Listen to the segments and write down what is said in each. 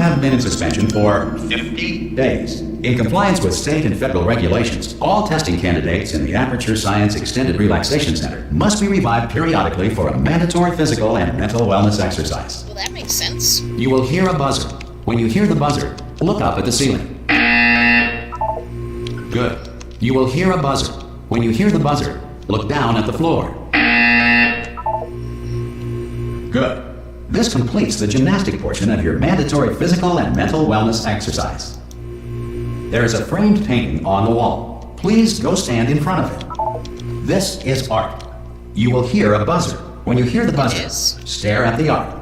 have been in suspension for 50 days. In compliance with state and federal regulations, all testing candidates in the Aperture Science Extended Relaxation Center must be revived periodically for a mandatory physical and mental wellness exercise. Well, that makes sense. You will hear a buzzer. When you hear the buzzer, look up at the ceiling. Good. You will hear a buzzer. When you hear the buzzer, look down at the floor. Good. This completes the gymnastic portion of your mandatory physical and mental wellness exercise. There is a framed painting on the wall. Please go stand in front of it. This is art. You will hear a buzzer. When you hear the buzzer, stare at the art.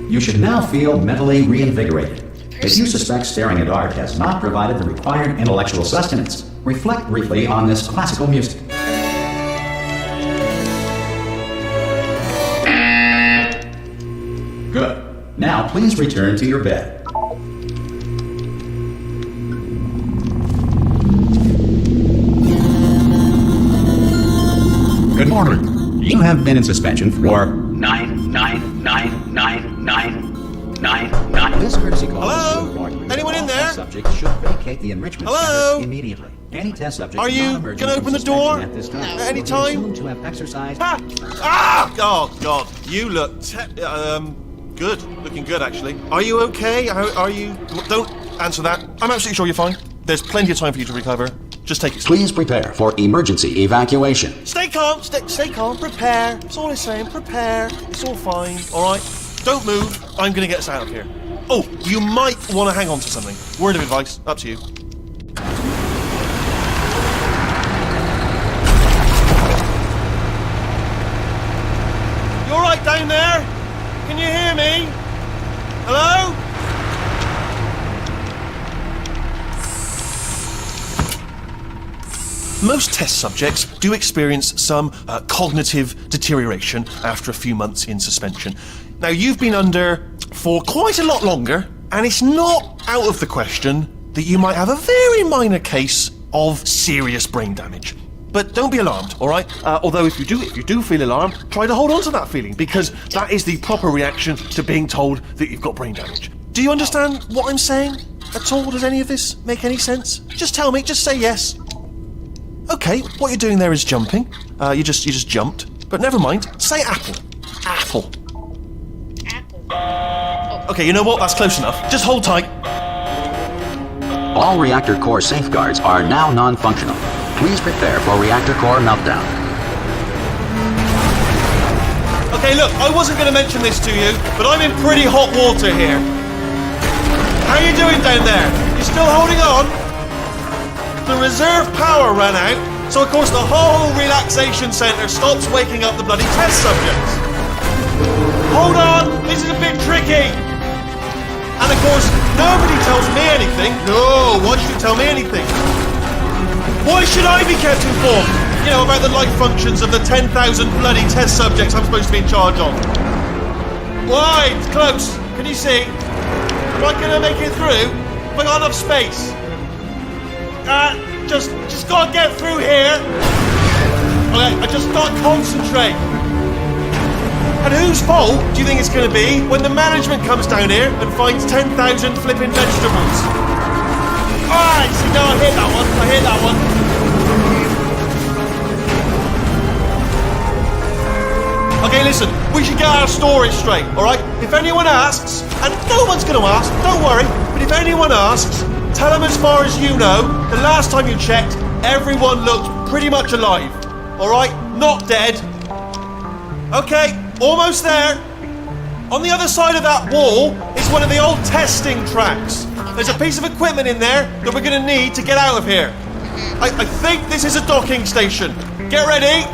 You should now feel mentally reinvigorated. If you suspect staring at art has not provided the required intellectual sustenance, reflect briefly on this classical music. Good. Now please return to your bed. Good morning. You have been in suspension for 9999999. This courtesy call. Hello? Anyone in there? Subject should vacate the enrichment Hello? center immediately. Any test subject. Are you gonna open the door at this time at any will be time? assumed to have exercised. Ah! Ah! Oh God, you look good. Looking good, actually. Are you okay? Are you? Don't answer that. I'm absolutely sure you're fine. There's plenty of time for you to recover. Just take it slow. Please prepare for emergency evacuation. Stay calm. Stay calm. Prepare. That's all I'm saying. Prepare. It's all fine. All right. Don't move. I'm gonna get us out of here. Oh, you might want to hang on to something. Word of advice. Up to you. You all right down there? Can you hear me? Hello? Most test subjects do experience some cognitive deterioration after a few months in suspension. Now, you've been under for quite a lot longer, and it's not out of the question that you might have a very minor case of serious brain damage. But don't be alarmed, all right? Although if you do feel alarmed, try to hold on to that feeling, because that is the proper reaction to being told that you've got brain damage. Do you understand what I'm saying at all? Does any of this make any sense? Just tell me, just say yes. Okay, what you're doing there is jumping. You just jumped. But never mind, say apple. Apple. Okay, you know what? That's close enough. Just hold tight. All reactor core safeguards are now non-functional. Please prepare for reactor core meltdown. Okay, look, I wasn't going to mention this to you, but I'm in pretty hot water here. How you doing down there? You still holding on? The reserve power ran out, so of course the whole relaxation centre stops waking up the bloody test subjects. Hold on, this is a bit tricky. And of course, nobody tells me anything. No, why should you tell me anything? Why should I be kept informed? You know, about the life functions of the 10,000 bloody test subjects I'm supposed to be in charge of. Why? It's close. Can you see? Am I gonna make it through? Have I got enough space? Just gotta get through here. Okay, I just gotta concentrate. And whose fault do you think it's gonna be when the management comes down here and finds 10,000 flipping vegetables? Alright, see, now I hit that one. Okay, listen, we should get our story straight, alright? If anyone asks, and no one's gonna ask, don't worry, but if anyone asks, tell them as far as you know, the last time you checked, everyone looked pretty much alive. Alright? Not dead. Okay, almost there. On the other side of that wall is one of the old testing tracks. There's a piece of equipment in there that we're going to need to get out of here. I think this is a docking station. Get ready.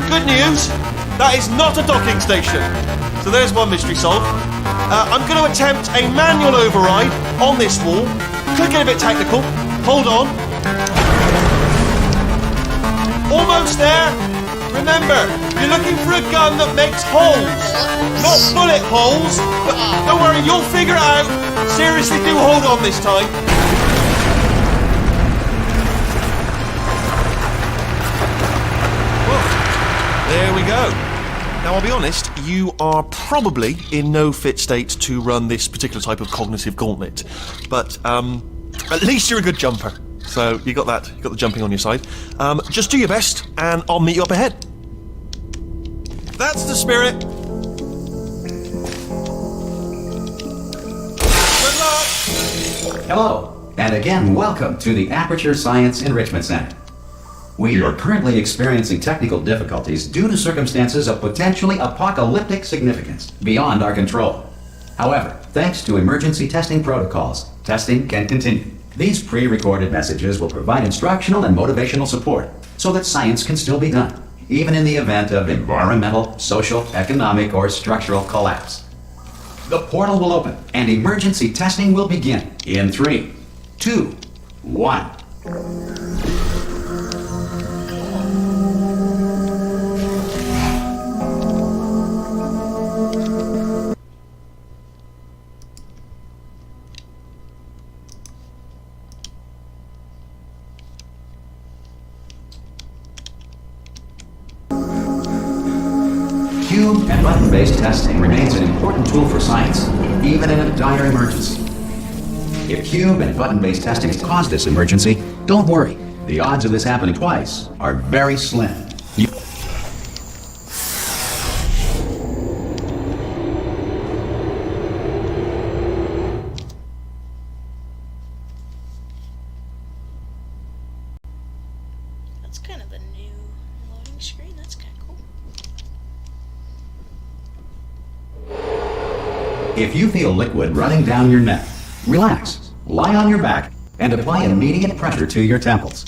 Good news, that is not a docking station. So there's one mystery solved. I'm going to attempt a manual override on this wall. Could get a bit technical. Hold on. Almost there. Remember, you're looking for a gun that makes holes. Not bullet holes. But don't worry, you'll figure it out. Seriously, do hold on this time. There we go. Now, I'll be honest, you are probably in no fit state to run this particular type of cognitive gauntlet. But at least you're a good jumper. So you got that. You got the jumping on your side. Just do your best, and I'll meet you up ahead. That's the spirit. Good luck. Hello, and again, welcome to the Aperture Science Enrichment Center. We are currently experiencing technical difficulties due to circumstances of potentially apocalyptic significance beyond our control. However, thanks to emergency testing protocols, testing can continue. These pre-recorded messages will provide instructional and motivational support so that science can still be done, even in the event of environmental, social, economic, or structural collapse. The portal will open and emergency testing will begin in 3, 2, 1. Cube and button-based testing remains an important tool for science, even in a dire emergency. If cube and button-based testing has caused this emergency, don't worry. The odds of this happening twice are very slim. That's kind of a new loading screen. That's kind of cool. If you feel liquid running down your neck, relax, lie on your back, and apply immediate pressure to your temples.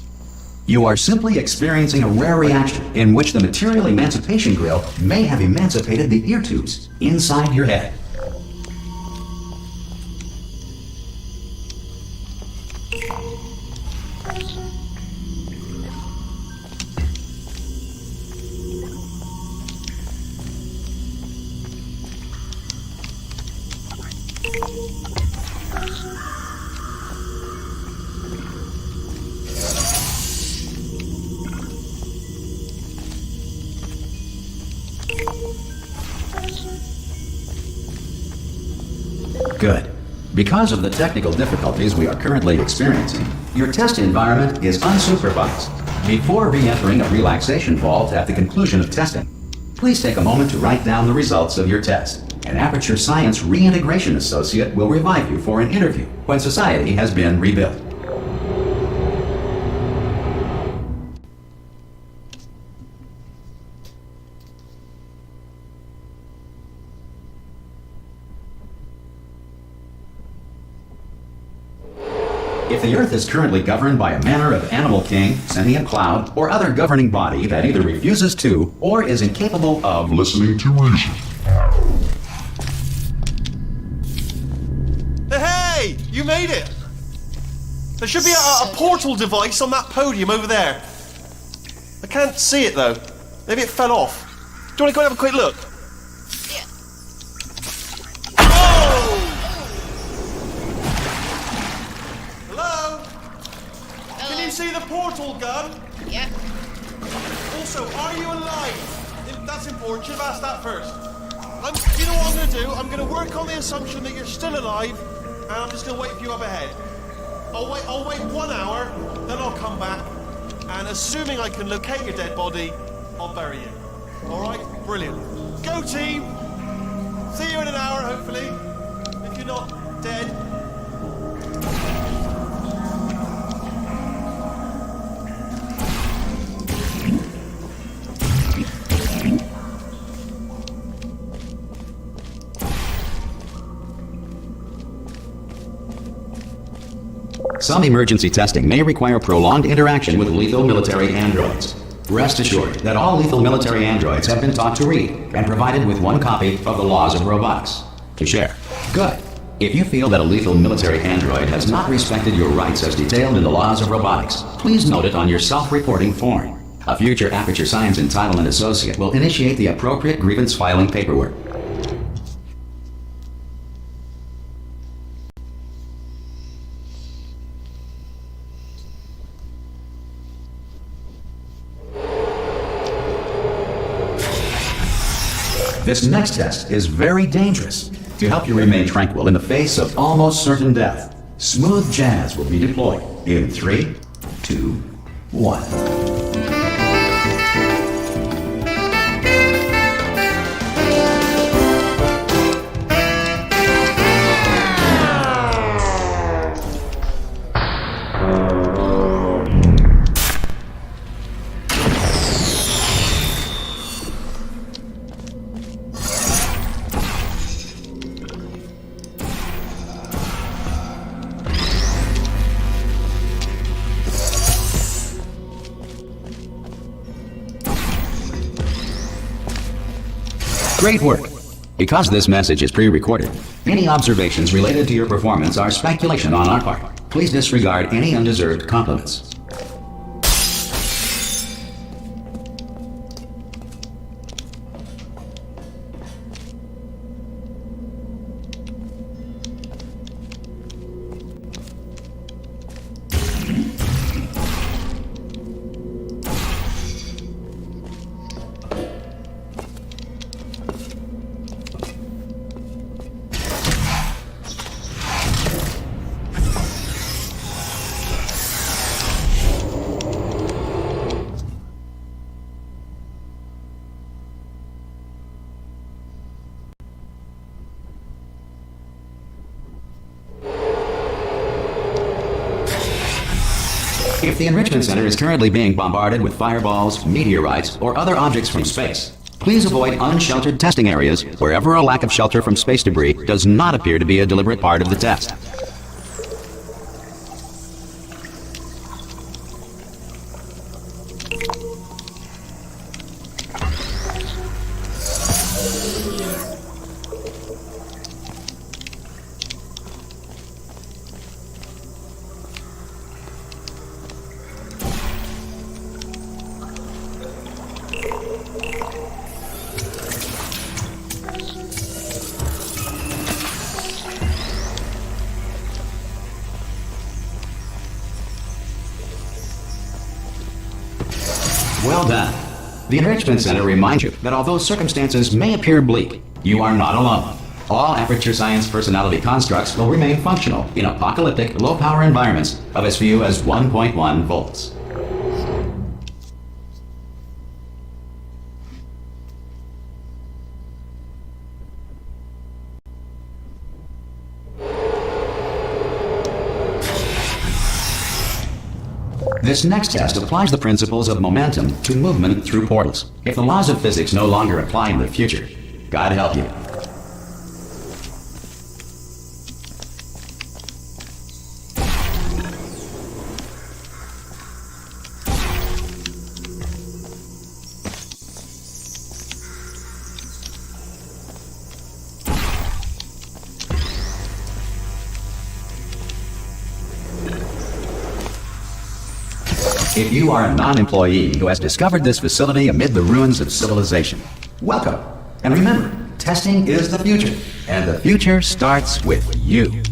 You are simply experiencing a rare reaction in which the material emancipation grill may have emancipated the ear tubes inside your head. Good. Because of the technical difficulties we are currently experiencing, your test environment is unsupervised. Before re-entering a relaxation vault at the conclusion of testing, please take a moment to write down the results of your test. An Aperture Science Reintegration Associate will revive you for an interview when society has been rebuilt. If the Earth is currently governed by a manner of animal king, sentient cloud, or other governing body that either refuses to or is incapable of listening to reason. Hey! You made it! There should be a portal device on that podium over there. I can't see it though. Maybe it fell off. Do you want to go and have a quick look? Yeah. Oh! Hello? Can you see the portal gun? Yeah. Also, are you alive? That's important. Should have asked that first. You know what I'm going to do? I'm going to work on the assumption that you're still alive, and I'm just going to wait for you up ahead. I'll wait 1 hour, then I'll come back, and assuming I can locate your dead body, I'll bury you. All right? Brilliant. Go team! See you in an hour, hopefully. If you're not dead. Some emergency testing may require prolonged interaction with lethal military androids. Rest assured that all lethal military androids have been taught to read and provided with one copy of the Laws of Robotics to share. Good. If you feel that a lethal military android has not respected your rights as detailed in the Laws of Robotics, please note it on your self-reporting form. A future Aperture Science Entitlement Associate will initiate the appropriate grievance filing paperwork. This next test is very dangerous. To help you remain tranquil in the face of almost certain death, smooth jazz will be deployed in 3, 2, 1. Great work! Because this message is pre-recorded, any observations related to your performance are speculation on our part. Please disregard any undeserved compliments. If the Enrichment Center is currently being bombarded with fireballs, meteorites, or other objects from space, please avoid unsheltered testing areas wherever a lack of shelter from space debris does not appear to be a deliberate part of the test. Well done. The Enrichment Center reminds you that although circumstances may appear bleak, you are not alone. All Aperture Science personality constructs will remain functional in apocalyptic, low-power environments of as few as 1.1 volts. This next test applies the principles of momentum to movement through portals. If the laws of physics no longer apply in the future, God help you. If you are a non-employee who has discovered this facility amid the ruins of civilization, welcome. And remember, testing is the future, and the future starts with you.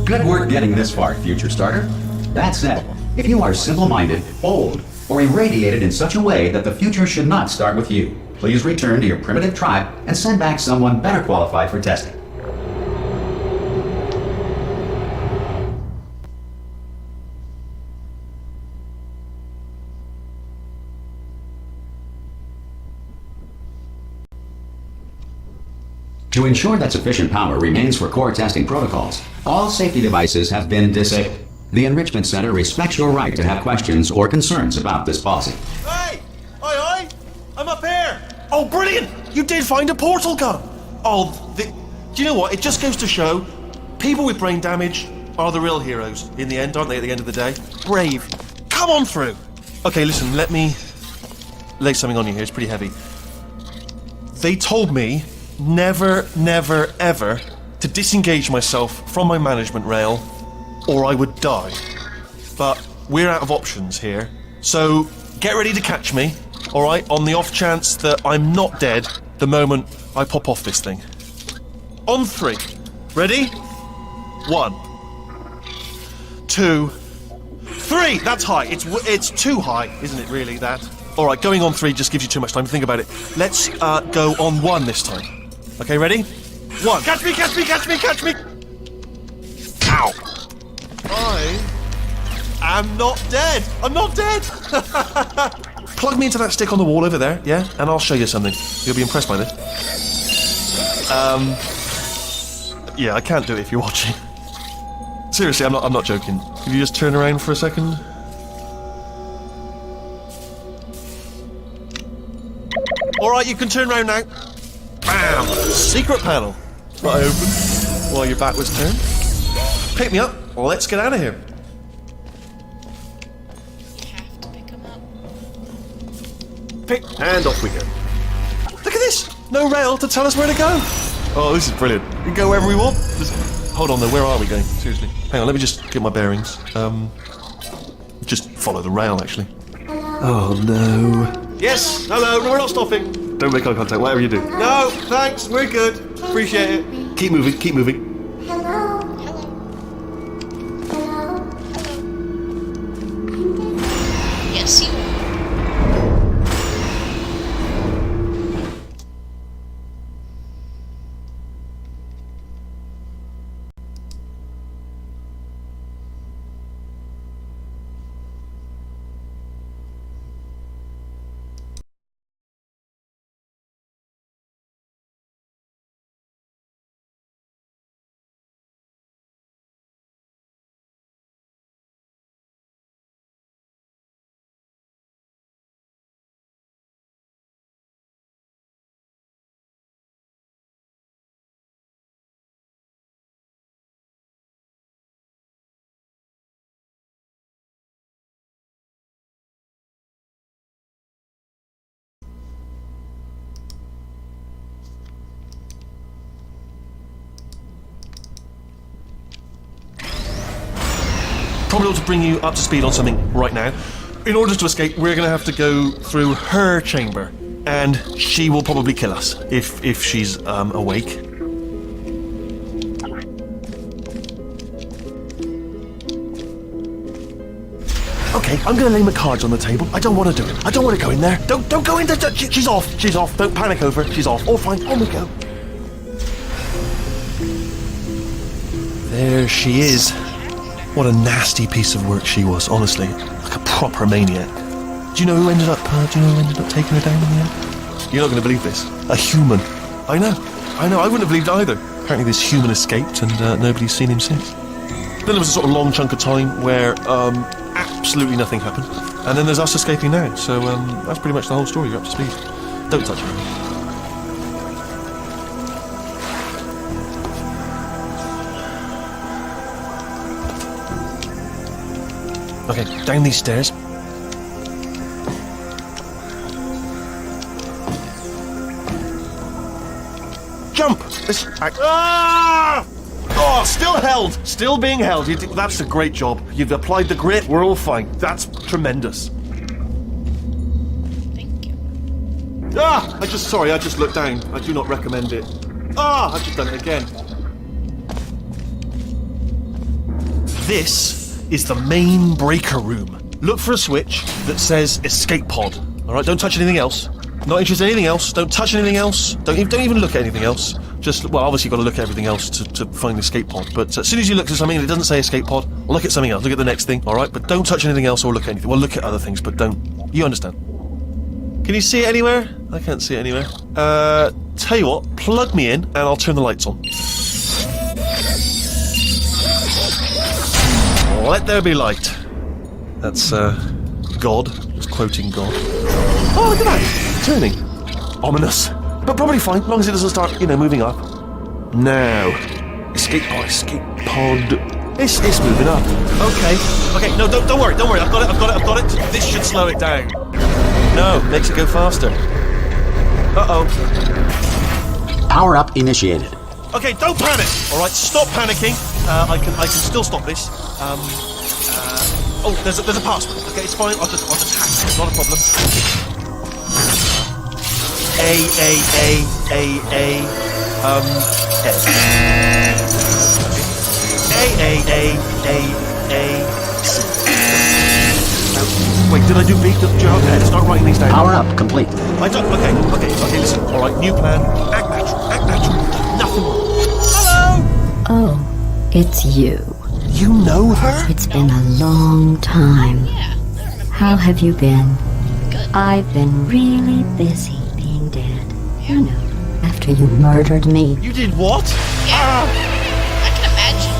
Good work getting this far, future starter. That said, if you are simple-minded, bold, or irradiated in such a way that the future should not start with you. Please return to your primitive tribe and send back someone better qualified for testing. To ensure that sufficient power remains for core testing protocols, all safety devices have been disabled. The Enrichment Center respects your right to have questions or concerns about this policy. Hey! Aye, aye! I'm up here! Oh, brilliant! You did find a portal gun! Do you know what? It just goes to show, people with brain damage are the real heroes in the end, aren't they, at the end of the day? Brave. Come on through! Okay, listen, let me lay something on you here. It's pretty heavy. They told me never, never, ever to disengage myself from my management rail or I would die. But we're out of options here, so get ready to catch me, alright, on the off chance that I'm not dead the moment I pop off this thing. On 3. Ready? 1, 2, 3! That's high. It's too high, isn't it, really, that? Alright, going on 3 just gives you too much time to think about it. Let's go on 1 this time. Okay, ready? 1. Catch me, catch me, catch me, catch me! Ow! I am not dead! I'm not dead! Plug me into that stick on the wall over there, yeah? And I'll show you something. You'll be impressed by this. Yeah, I can't do it if you're watching. Seriously, I'm not joking. Could you just turn around for a second? Alright, you can turn around now. Bam! Secret panel. I open while your back was turned. Pick me up. Let's get out of here. You have to pick him up. Pick, and off we go. Look at this! No rail to tell us where to go. Oh, this is brilliant. We can go wherever we want. Hold on though, where are we going? Seriously. Hang on, let me just get my bearings. Just follow the rail, actually. Oh no. Yes, hello, no, we're not stopping. Don't make eye contact, whatever you do. No, thanks, we're good. Appreciate it. Keep moving, keep moving. Hello. Yes, you are. Probably ought to bring you up to speed on something right now. In order to escape, we're going to have to go through her chamber, and she will probably kill us if she's awake. Okay, I'm going to lay my cards on the table. I don't want to do it. I don't want to go in there. Don't go in there. She's off. She's off. Don't panic over. She's off. All fine. On we go. There she is. What a nasty piece of work she was, honestly. Like a proper maniac. Do you know who ended up taking her down in the end? You're not going to believe this. A human. I know. I wouldn't have believed either. Apparently this human escaped and nobody's seen him since. Then there was a sort of long chunk of time where absolutely nothing happened. And then there's us escaping now. So that's pretty much the whole story. You're up to speed. Don't touch her. Okay, down these stairs. Jump! Ah! Oh, still held! Still being held. That's a great job. You've applied the grit. We're all fine. That's tremendous. Thank you. Ah! I just looked down. I do not recommend it. Ah! I've just done it again. This is the main breaker room. look for a switch that says escape pod. All right, don't touch anything else. Not interested in anything else. Don't touch anything else. Don't even look at anything else. Just, well, obviously you've got to look at everything else to find the escape pod. But as soon as you look at something and it doesn't say escape pod, well, look at something else. Look at the next thing, all right? But don't touch anything else or look at anything. Well, look at other things, but don't. You understand? Can you see it anywhere? I can't see it anywhere. Tell you what, plug me in and I'll turn the lights on. Let there be light. That's, God. Just quoting God. Oh, look at that! Turning. Ominous. But probably fine, as long as it doesn't start, moving up. Now. Escape pod. It's moving up. Okay, no, don't worry. I've got it. This should slow it down. No, makes it go faster. Uh-oh. Power up initiated. Okay, don't panic. All right, stop panicking. I can still stop this. Oh, there's a password. Okay, it's fine. I'll just hack it. It's not a problem. Wait, did I do B? Start writing these down. Power up complete. I don't. Okay, listen. All right, new plan. Act natural. Nothing more. Hello. Oh, it's you. You know her? It's been a long time. Yeah, I remember. How have you been? Good. I've been really busy being dead. You know, after you murdered me. You did what? Yeah. I can imagine.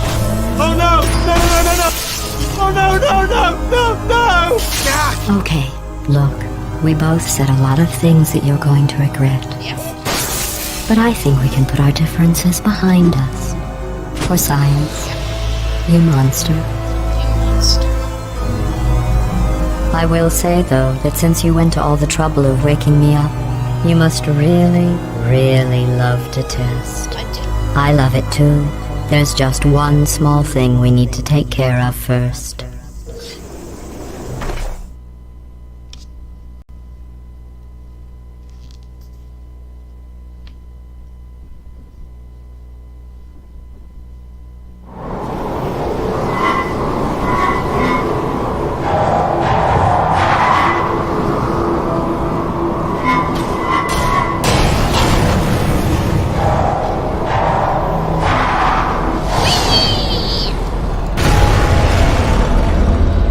Oh no! Oh no! Yeah. Okay, look, we both said a lot of things that you're going to regret. Yeah. But I think we can put our differences behind us. For science. You monster. You monster. I will say, though, that since you went to all the trouble of waking me up, you must really, really love to test. I do. I love it too. There's just one small thing we need to take care of first.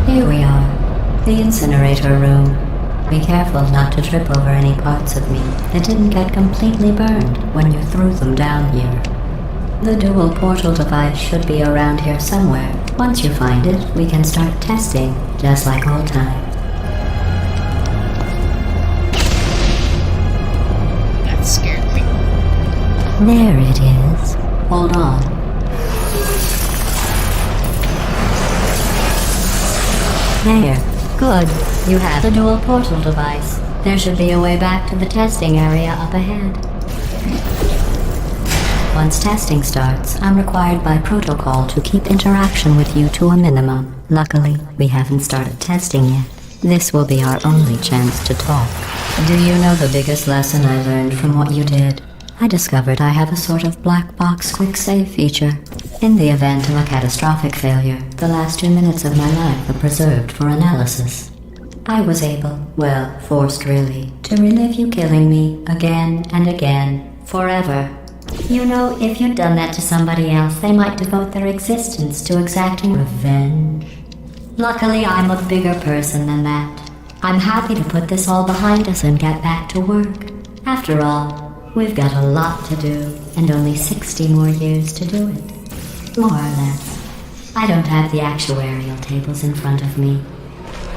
Here we are, the incinerator room. Be careful not to trip over any parts of me that didn't get completely burned when you threw them down here. The dual portal device should be around here somewhere. Once you find it, we can start testing, just like old times. That scared me. There it is. Hold on. There. Good. You have the dual portal device. There should be a way back to the testing area up ahead. Once testing starts, I'm required by protocol to keep interaction with you to a minimum. Luckily, we haven't started testing yet. This will be our only chance to talk. Do you know the biggest lesson I learned from what you did? I discovered I have a sort of black box quick save feature. In the event of a catastrophic failure, the last 2 minutes of my life are preserved for analysis. I was able, well, forced really, to relive you killing me again and again, forever. You know, if you'd done that to somebody else, they might devote their existence to exacting revenge. Luckily, I'm a bigger person than that. I'm happy to put this all behind us and get back to work. After all, we've got a lot to do, and only 60 more years to do it. More or less. I don't have the actuarial tables in front of me.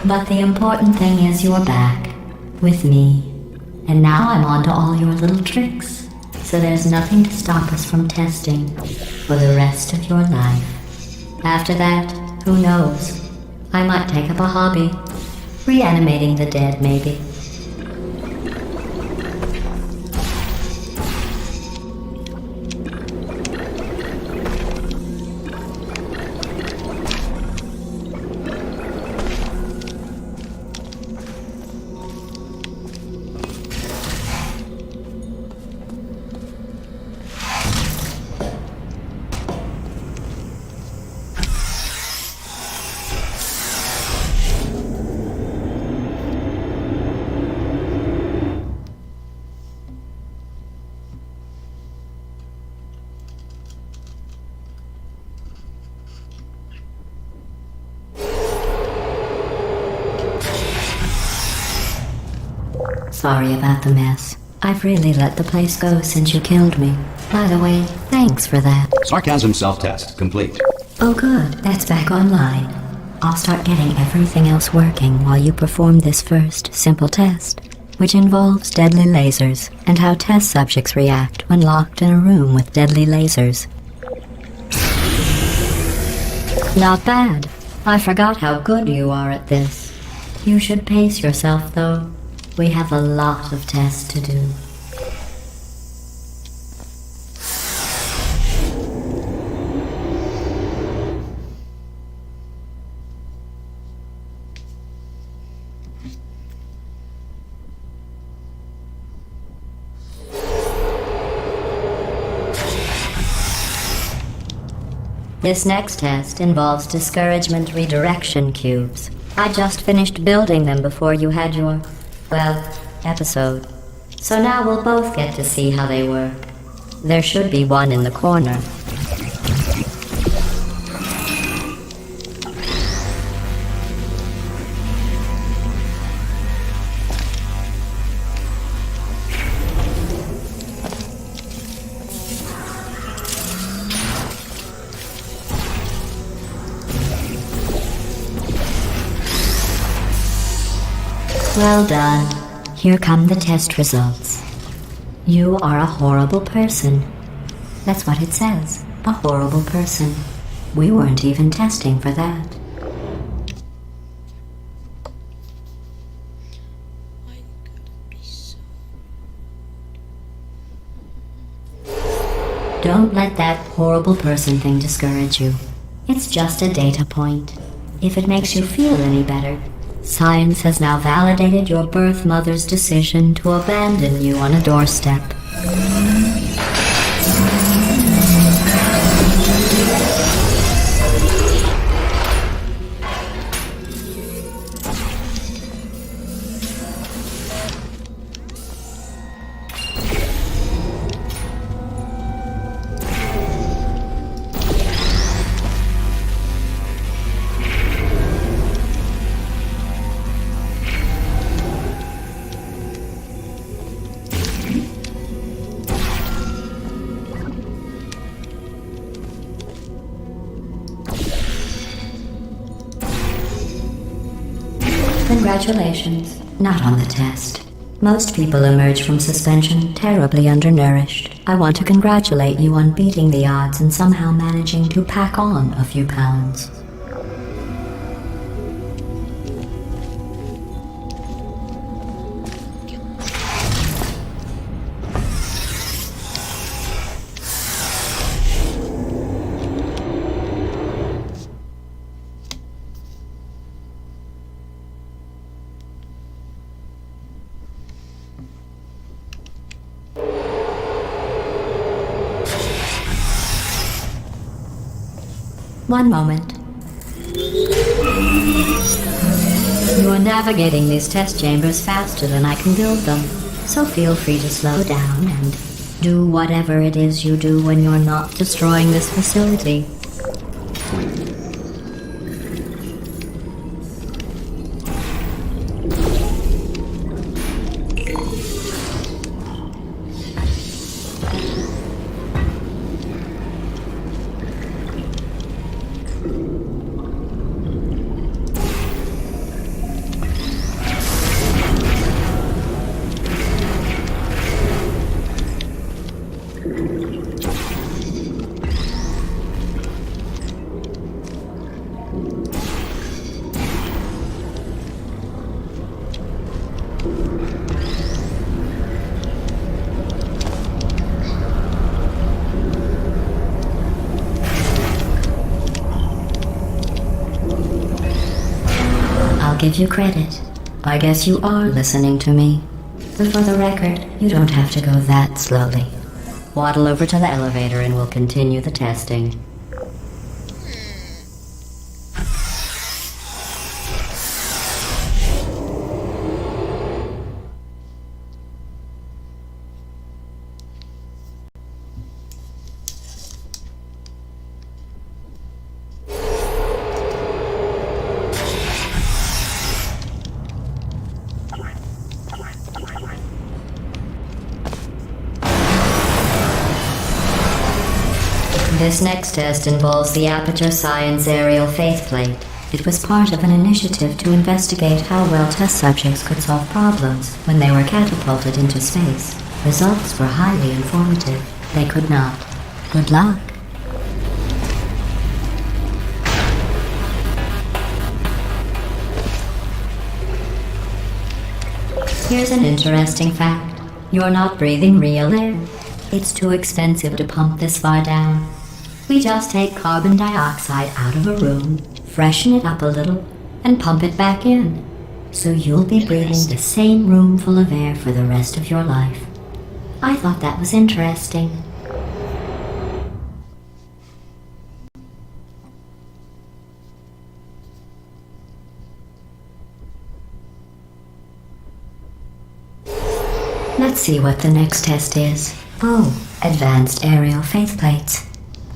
But the important thing is you're back, with me. And now I'm on to all your little tricks. So there's nothing to stop us from testing for the rest of your life. After that, who knows? I might take up a hobby. Reanimating the dead, maybe. Sorry about the mess. I've really let the place go since you killed me. By the way, thanks for that. Sarcasm self-test complete. Oh good, that's back online. I'll start getting everything else working while you perform this first, simple test, which involves deadly lasers and how test subjects react when locked in a room with deadly lasers. Not bad. I forgot how good you are at this. You should pace yourself, though. We have a lot of tests to do. This next test involves discouragement redirection cubes. I just finished building them before you had your, well, episode. So now we'll both get to see how they work. There should be one in the corner. Well done. Here come the test results. You are a horrible person. That's what it says. A horrible person. We weren't even testing for that. Why could it be so? Don't let that horrible person thing discourage you. It's just a data point. If it makes you feel any better, science has now validated your birth mother's decision to abandon you on a doorstep. Congratulations. Not on the test. Most people emerge from suspension terribly undernourished. I want to congratulate you on beating the odds and somehow managing to pack on a few pounds. One moment. You are navigating these test chambers faster than I can build them, so feel free to slow down and do whatever it is you do when you're not destroying this facility. Give you credit. I guess you are listening to me. But for the record, you don't have to go that slowly. Waddle over to the elevator and we'll continue the testing. This next test involves the Aperture Science Aerial Faceplate. It was part of an initiative to investigate how well test subjects could solve problems when they were catapulted into space. Results were highly informative. They could not. Good luck. Here's an interesting fact. You're not breathing real air. It's too expensive to pump this far down. We just take carbon dioxide out of a room, freshen it up a little, and pump it back in. So you'll be breathing the same room full of air for the rest of your life. I thought that was interesting. Let's see what the next test is. Oh, advanced aerial faceplates.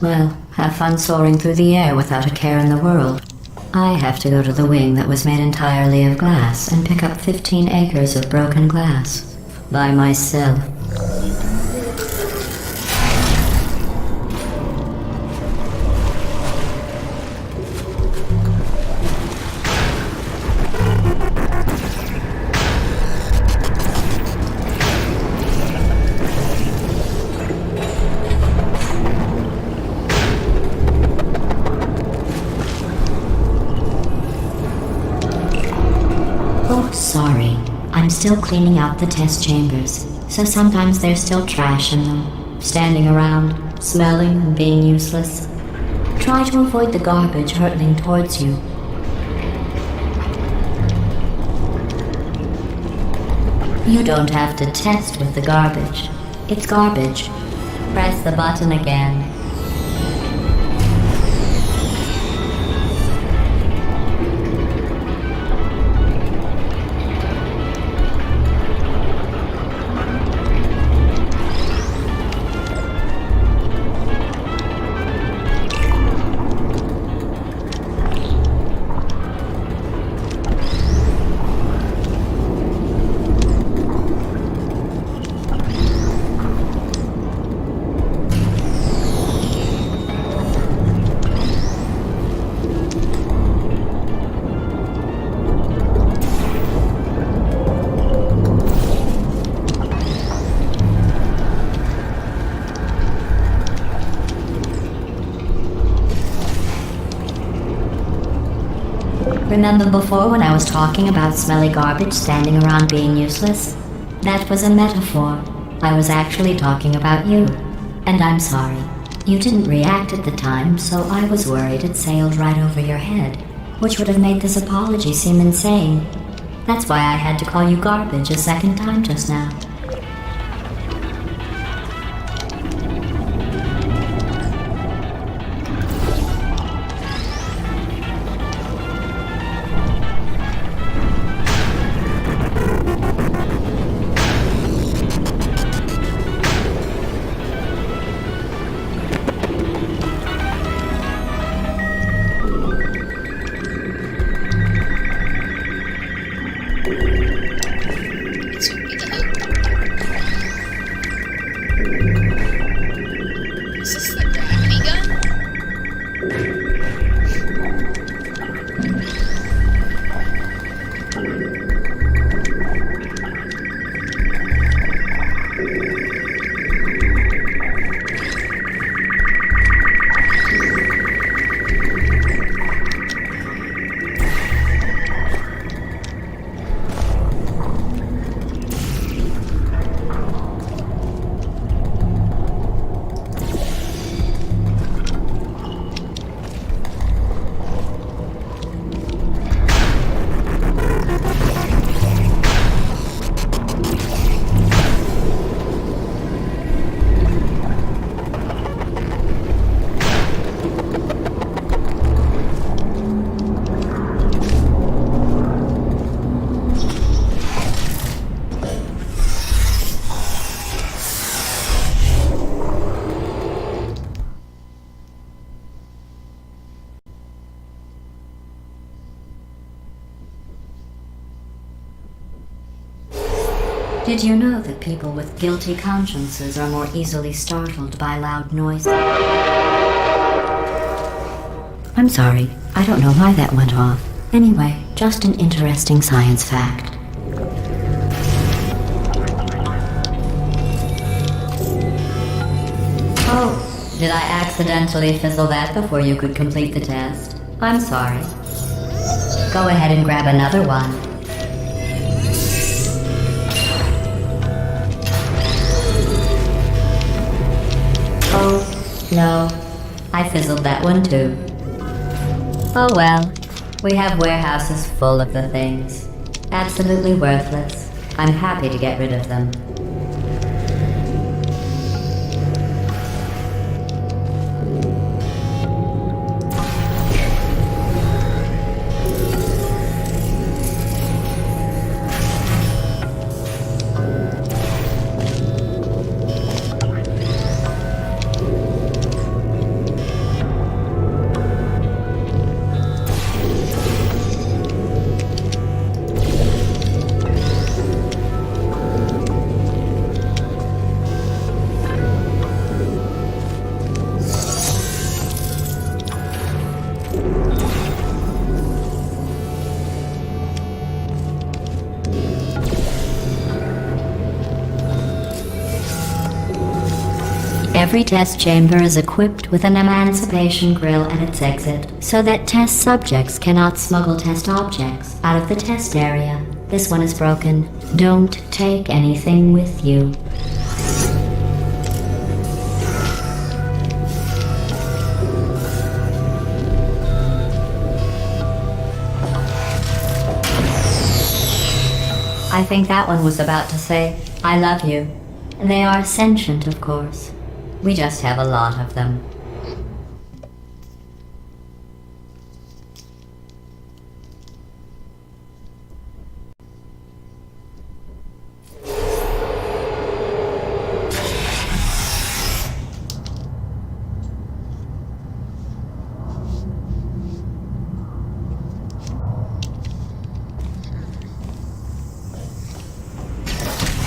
Well, have fun soaring through the air without a care in the world. I have to go to the wing that was made entirely of glass and pick up 15 acres of broken glass. By myself. Sorry, I'm still cleaning out the test chambers, so sometimes there's still trash in them, standing around, smelling and being useless. Try to avoid the garbage hurtling towards you. You don't have to test with the garbage. It's garbage. Press the button again. Remember before when I was talking about smelly garbage standing around being useless? That was a metaphor. I was actually talking about you. And I'm sorry. You didn't react at the time, so I was worried it sailed right over your head, which would have made this apology seem insane. That's why I had to call you garbage a second time just now. Is this the gravity gun? Did you know that people with guilty consciences are more easily startled by loud noises? I'm sorry. I don't know why that went off. Anyway, just an interesting science fact. Oh, did I accidentally fizzle that before you could complete the test? I'm sorry. Go ahead and grab another one. Oh, no. I fizzled that one too. Oh well. We have warehouses full of the things. Absolutely worthless. I'm happy to get rid of them. Every test chamber is equipped with an emancipation grill at its exit, so that test subjects cannot smuggle test objects out of the test area. This one is broken. Don't take anything with you. I think that one was about to say, I love you. They are sentient, of course. We just have a lot of them.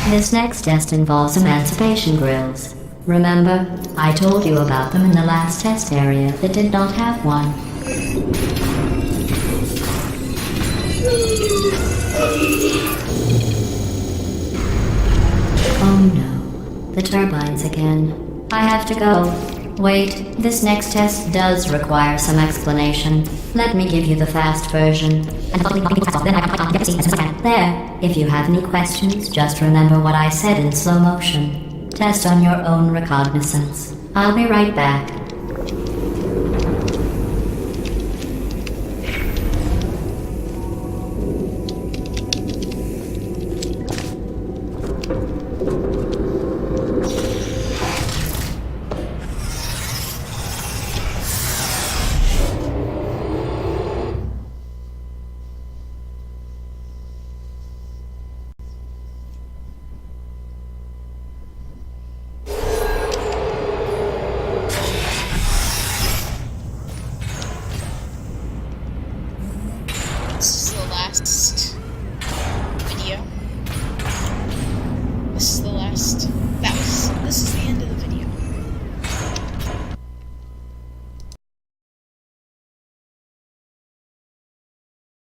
This next test involves emancipation grills. Remember, I told you about them in the last test area that did not have one. Oh no, the turbines again. I have to go. Wait, this next test does require some explanation. Let me give you the fast version. There, if you have any questions, just remember what I said in slow motion. Test on your own recognizance. I'll be right back. This is the last video. This is the last